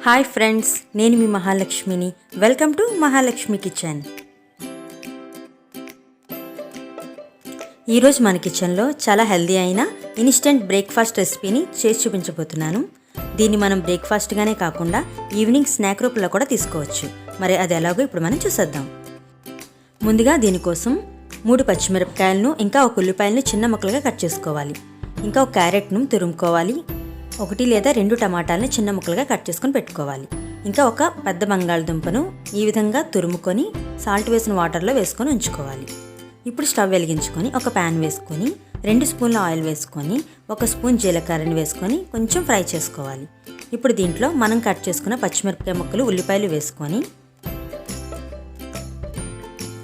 Hi friends, నేను మీ మహాలక్ష్మిని. Welcome to Mahalakshmi kitchen. ఈరోజు మన కిచెన్లో చాలా హెల్దీ అయిన ఇన్స్టెంట్ బ్రేక్ఫాస్ట్ రెసిపీని చేసి చూపించబోతున్నాను. దీన్ని మనం బ్రేక్ఫాస్ట్గానే కాకుండా ఈవినింగ్ స్నాక్ రూపంలో కూడా తీసుకోవచ్చు. మరి అది ఎలాగో ఇప్పుడు మనం చూసేద్దాం. ముందుగా దీనికోసం 3 పచ్చిమిరపకాయలను ఇంకా 1 ఉల్లిపాయలను చిన్న ముక్కలుగా కట్ చేసుకోవాలి. ఇంకా 1 క్యారెట్ను తురుముకోవాలి. 1 లేదా 2 టమాటాలను చిన్న ముక్కలుగా కట్ చేసుకొని పెట్టుకోవాలి. ఇంకా 1 పెద్ద బంగాళదుంపను ఈ విధంగా తురుముకొని సాల్ట్ వేసిన వాటర్లో వేసుకొని ఉంచుకోవాలి. ఇప్పుడు స్టవ్ వెలిగించుకొని ఒక ప్యాన్ వేసుకొని 2 స్పూన్ల ఆయిల్ వేసుకొని 1 స్పూన్ జీలకర్రని వేసుకొని కొంచెం ఫ్రై చేసుకోవాలి. ఇప్పుడు దీంట్లో మనం కట్ చేసుకున్న పచ్చిమిరపకాయ ముక్కలు, ఉల్లిపాయలు వేసుకొని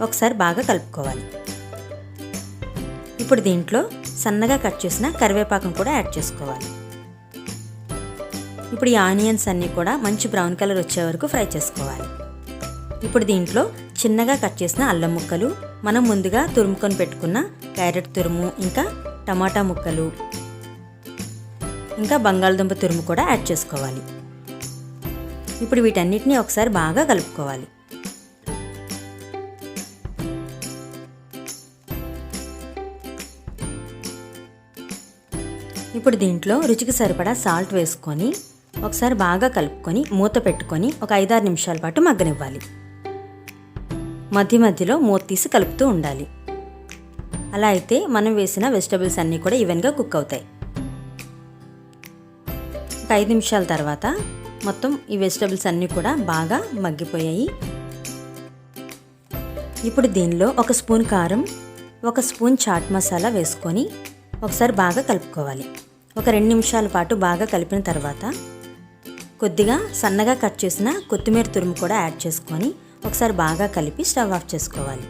ఒకసారి బాగా కలుపుకోవాలి. ఇప్పుడు దీంట్లో సన్నగా కట్ చేసిన కరివేపాకును కూడా యాడ్ చేసుకోవాలి. ఇప్పుడు ఈ ఆనియన్స్ అన్నీ కూడా మంచి బ్రౌన్ కలర్ వచ్చే వరకు ఫ్రై చేసుకోవాలి. ఇప్పుడు దీంట్లో చిన్నగా కట్ చేసిన అల్లం ముక్కలు, మనం ముందుగా తురుముకొని పెట్టుకున్న క్యారెట్ తురుము, ఇంకా టమాటా ముక్కలు, ఇంకా బంగాళదుంప తురుము కూడా యాడ్ చేసుకోవాలి. ఇప్పుడు వీటన్నిటిని ఒకసారి బాగా కలుపుకోవాలి. ఇప్పుడు దీంట్లో రుచికి సరిపడా సాల్ట్ వేసుకొని ఒకసారి బాగా కలుపుకొని మూత పెట్టుకొని ఒక 5-6 నిమిషాల పాటు మగ్గనివ్వాలి. మధ్య మధ్యలో మూత తీసి కలుపుతూ ఉండాలి. అలా అయితే మనం వేసిన వెజిటబుల్స్ అన్నీ కూడా ఈవెన్గా కుక్ అవుతాయి. ఒక 5 నిమిషాల తర్వాత మొత్తం ఈ వెజిటబుల్స్ అన్నీ కూడా బాగా మగ్గిపోయాయి. ఇప్పుడు దీనిలో 1 స్పూన్ కారం, 1 స్పూన్ చాట్ మసాలా వేసుకొని ఒకసారి బాగా కలుపుకోవాలి. ఒక 2 నిమిషాల పాటు బాగా కలిపిన తర్వాత కొద్దిగా సన్నగా కట్ చేసిన కొత్తిమీర తురుము కూడా యాడ్ చేసుకొని ఒకసారి బాగా కలిపి స్టవ్ ఆఫ్ చేసుకోవాలి.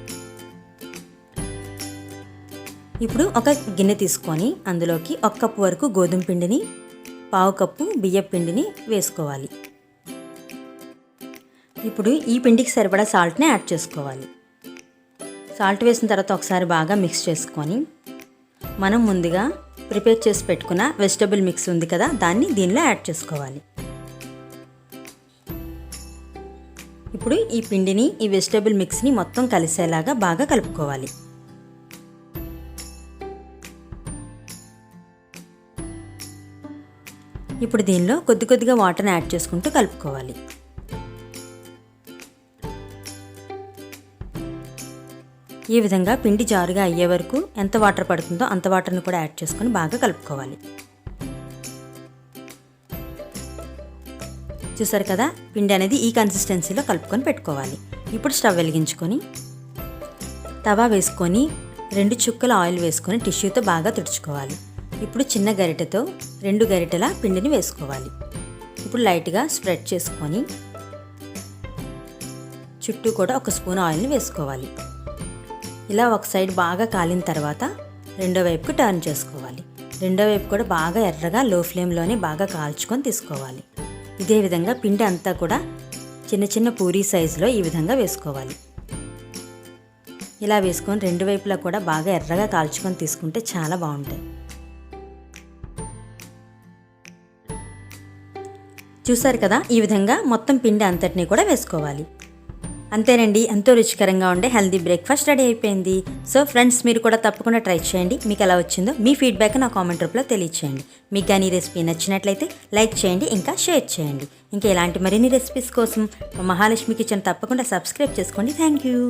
ఇప్పుడు ఒక గిన్నె తీసుకొని అందులోకి 1 కప్పు వరకు గోధుమ పిండిని, 1/2 కప్పు బియ్యం పిండిని వేసుకోవాలి. ఇప్పుడు ఈ పిండికి సరిపడా సాల్ట్ని యాడ్ చేసుకోవాలి. సాల్ట్ వేసిన తర్వాత ఒకసారి బాగా మిక్స్ చేసుకొని మనం ముందుగా ప్రిపేర్ చేసి పెట్టుకున్న వెజిటబుల్ మిక్స్ ఉంది కదా, దాన్ని దీనిలో యాడ్ చేసుకోవాలి. ఇప్పుడు ఈ పిండిని, ఈ వెజిటబుల్ మిక్స్ని మొత్తం కలిసేలాగా బాగా కలుపుకోవాలి. ఇప్పుడు దీనిలో కొద్దిగా వాటర్ని యాడ్ చేసుకుంటూ కలుపుకోవాలి. ఈ విధంగా పిండి జారుగా అయ్యే వరకు ఎంత వాటర్ పడుతుందో అంత వాటర్ని కూడా యాడ్ చేసుకొని బాగా కలుపుకోవాలి. చూసారు కదా, పిండి అనేది ఈ కన్సిస్టెన్సీలో కలుపుకొని పెట్టుకోవాలి. ఇప్పుడు స్టవ్ వెలిగించుకొని తవా వేసుకొని 2 చుక్కల ఆయిల్ వేసుకొని టిష్యూతో బాగా తుడుచుకోవాలి. ఇప్పుడు చిన్న గరిటెతో 2 గరిటెల పిండిని వేసుకోవాలి. ఇప్పుడు లైట్గా స్ప్రెడ్ చేసుకొని చుట్టూ కూడా 1 స్పూన్ ఆయిల్ని వేసుకోవాలి. ఇలా ఒక సైడ్ బాగా కాలిన తర్వాత రెండో వైపుకి టర్న్ చేసుకోవాలి. రెండో వైపు కూడా బాగా ఎర్రగా లో ఫ్లేమ్లోనే బాగా కాల్చుకొని తీసుకోవాలి. ఇదే విధంగా పిండి అంతా కూడా చిన్న చిన్న పూరీ సైజులో ఈ విధంగా వేసుకోవాలి. ఇలా వేసుకొని 2 వైపులా కూడా బాగా ఎర్రగా కాల్చుకొని తీసుకుంటే చాలా బాగుంటాయి. చూసారు కదా, ఈ విధంగా మొత్తం పిండి అంతటినీ కూడా వేసుకోవాలి. అంతేనండి, ఎంతో రుచికరంగా ఉండే హెల్దీ బ్రేక్ఫాస్ట్ రెడీ అయిపోయింది. సో ఫ్రెండ్స్, మీరు కూడా తప్పకుండా ట్రై చేయండి. మీకు ఎలా వచ్చిందో మీ ఫీడ్బ్యాక్ నా కామెంట్ రూపంలో తెలియచేయండి. మీకు కానీ ఈ రెసిపీ నచ్చినట్లయితే లైక్ చేయండి, ఇంకా షేర్ చేయండి. ఇంకా ఇలాంటి మరిన్ని రెసిపీస్ కోసం మహాలక్ష్మి కిచెన్ తప్పకుండా సబ్స్క్రైబ్ చేసుకోండి. Thank you.